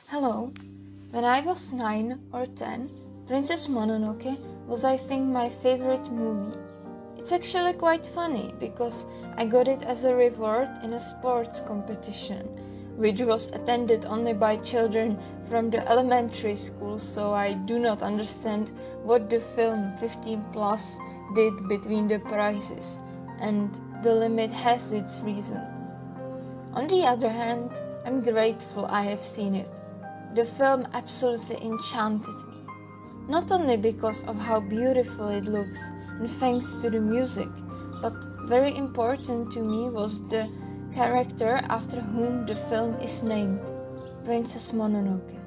Hello. When I was 9 or 10, Princess Mononoke was, I think, my favorite movie. It's actually quite funny because I got it as a reward in a sports competition, which was attended only by children from the elementary school, so I do not understand what the film 15 plus did between the prizes, and the limit has its reasons. On the other hand, I'm grateful I have seen it. The film absolutely enchanted me, not only because of how beautiful it looks and thanks to the music, but very important to me was the character after whom the film is named, Princess Mononoke.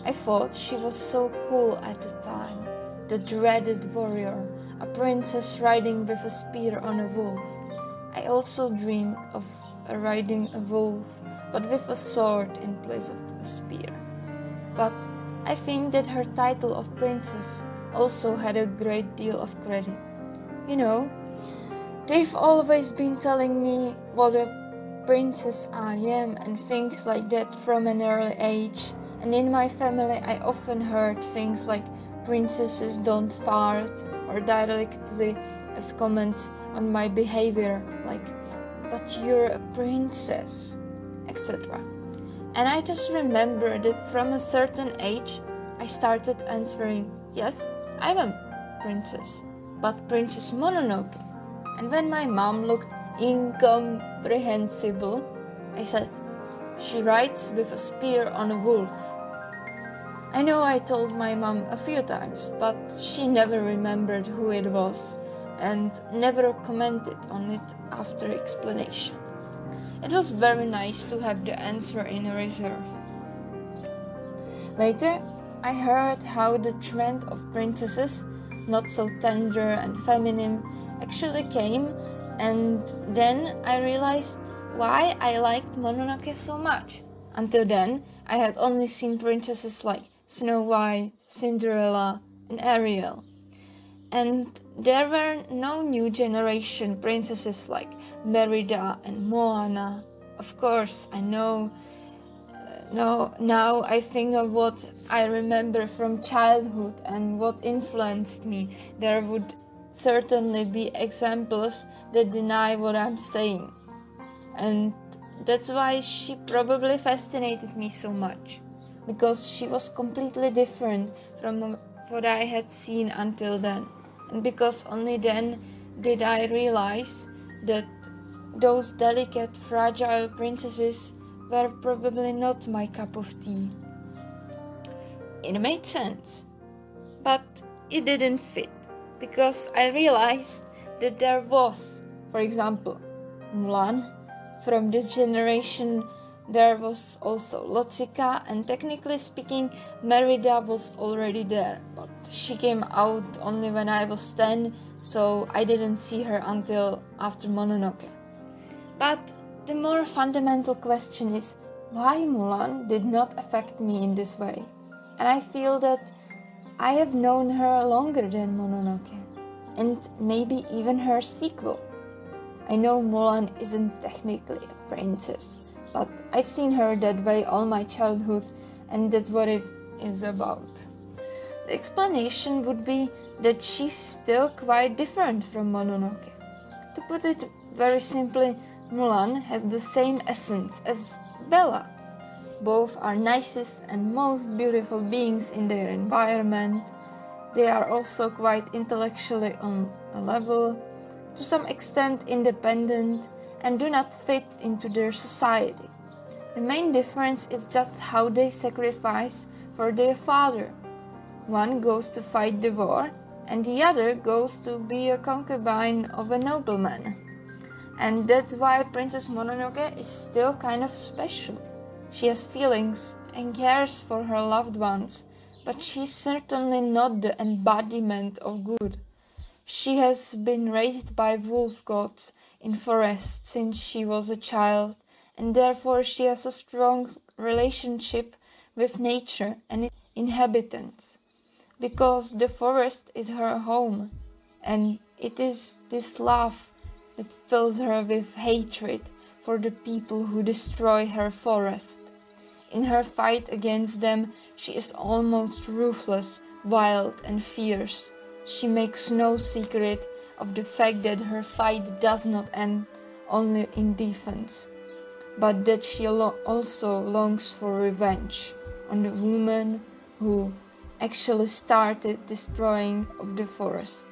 I thought she was so cool at the time, the dreaded warrior, a princess riding with a spear on a wolf. I also dreamed of riding a wolf, but with a sword in place of a spear. But I think that her title of princess also had a great deal of credit. You know, they've always been telling me what a princess I am and things like that from an early age, and in my family I often heard things like princesses don't fart, or directly as comment on my behavior like, but you're a princess, etc. And I just remember that from a certain age I started answering, yes, I'm a princess, but Princess Mononoke. And when my mom looked incomprehensible, I said, she rides with a spear on a wolf. I know I told my mom a few times, but she never remembered who it was and never commented on it after explanation. It was very nice to have the answer in reserve. Later, I heard how the trend of princesses, not so tender and feminine, actually came, and then I realized why I liked Mononoke so much. Until then, I had only seen princesses like Snow White, Cinderella, and Ariel. And there were no new generation princesses like Merida and Moana. Of course, I know. Now I think of what I remember from childhood and what influenced me. There would certainly be examples that deny what I'm saying. And that's why she probably fascinated me so much. Because she was completely different from what I had seen until then. And because only then did I realize that those delicate, fragile princesses were probably not my cup of tea. It made sense, but it didn't fit, because I realized that there was, for example, Mulan. From this generation there was also Lotsika, and technically speaking Merida was already there, but she came out only when I was 10, so I didn't see her until after Mononoke. But the more fundamental question is why Mulan did not affect me in this way. And I feel that I have known her longer than Mononoke, and maybe even her sequel. I know Mulan isn't technically a princess, but I've seen her that way all my childhood, and that's what it is about. The explanation would be that she's still quite different from Mononoke. To put it very simply, Mulan has the same essence as Bella. Both are nicest and most beautiful beings in their environment. They are also quite intellectually on a level, to some extent independent, and do not fit into their society. The main difference is just how they sacrifice for their father. One goes to fight the war, and the other goes to be a concubine of a nobleman. And that's why Princess Mononoke is still kind of special. She has feelings and cares for her loved ones, but she's certainly not the embodiment of good. She has been raised by wolf gods in forests since she was a child, and therefore she has a strong relationship with nature and its inhabitants, because the forest is her home, and it is this love that fills her with hatred for the people who destroy her forest. In her fight against them, she is almost ruthless, wild and fierce. She makes no secret of the fact that her fight does not end only in defense, but that she also longs for revenge on the woman who actually started destroying of the forest.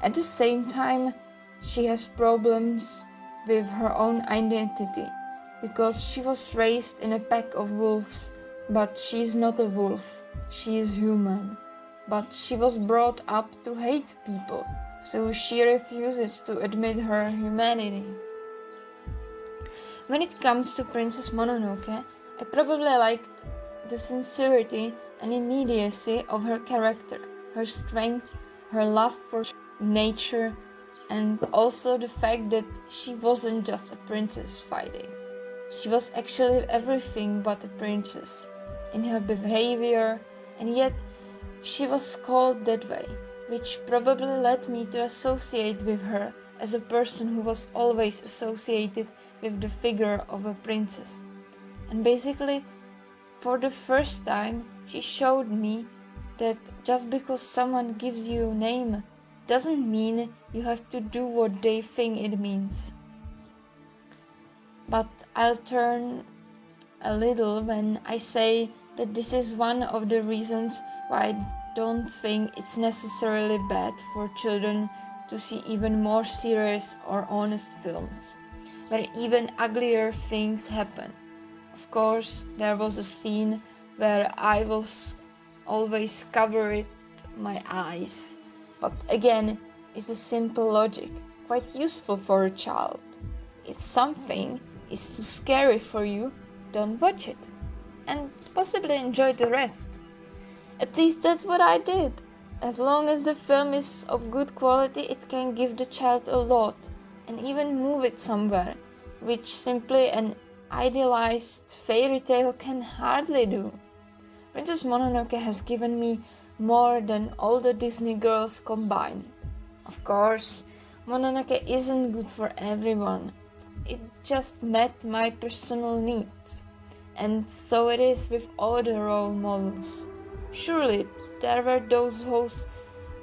At the same time, she has problems with her own identity, because she was raised in a pack of wolves, but she is not a wolf, she is human. But she was brought up to hate people, so she refuses to admit her humanity. When it comes to Princess Mononoke, I probably liked the sincerity and immediacy of her character, her strength, her love for nature, and also the fact that she wasn't just a princess fighting. She was actually everything but a princess in her behavior, and yet she was called that way, which probably led me to associate with her as a person who was always associated with the figure of a princess. And basically, for the first time, she showed me that just because someone gives you a name doesn't mean you have to do what they think it means. But I'll turn a little when I say that this is one of the reasons why I don't think it's necessarily bad for children to see even more serious or honest films, where even uglier things happen. Of course, there was a scene where I was always covered my eyes, but again, it's a simple logic, quite useful for a child. If something is too scary for you, don't watch it, and possibly enjoy the rest. At least that's what I did. As long as the film is of good quality, it can give the child a lot, and even move it somewhere, which simply an idealized fairy tale can hardly do. Princess Mononoke has given me more than all the Disney girls combined. Of course, Mononoke isn't good for everyone. It just met my personal needs. And so it is with all the role models. Surely there were those whose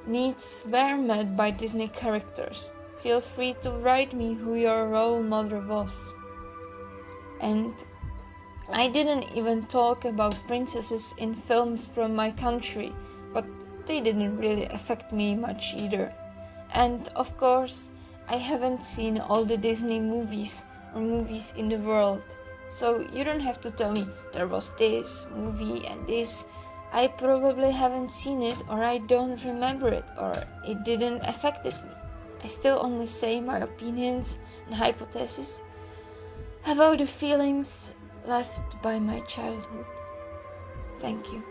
needs were met by Disney characters. Feel free to write me who your role model was. And I didn't even talk about princesses in films from my country, but they didn't really affect me much either. And of course, I haven't seen all the Disney movies or movies in the world, so you don't have to tell me there was this movie and this. I probably haven't seen it, or I don't remember it, or it didn't affect me. I still only say my opinions and hypotheses about the feelings left by my childhood. Thank you.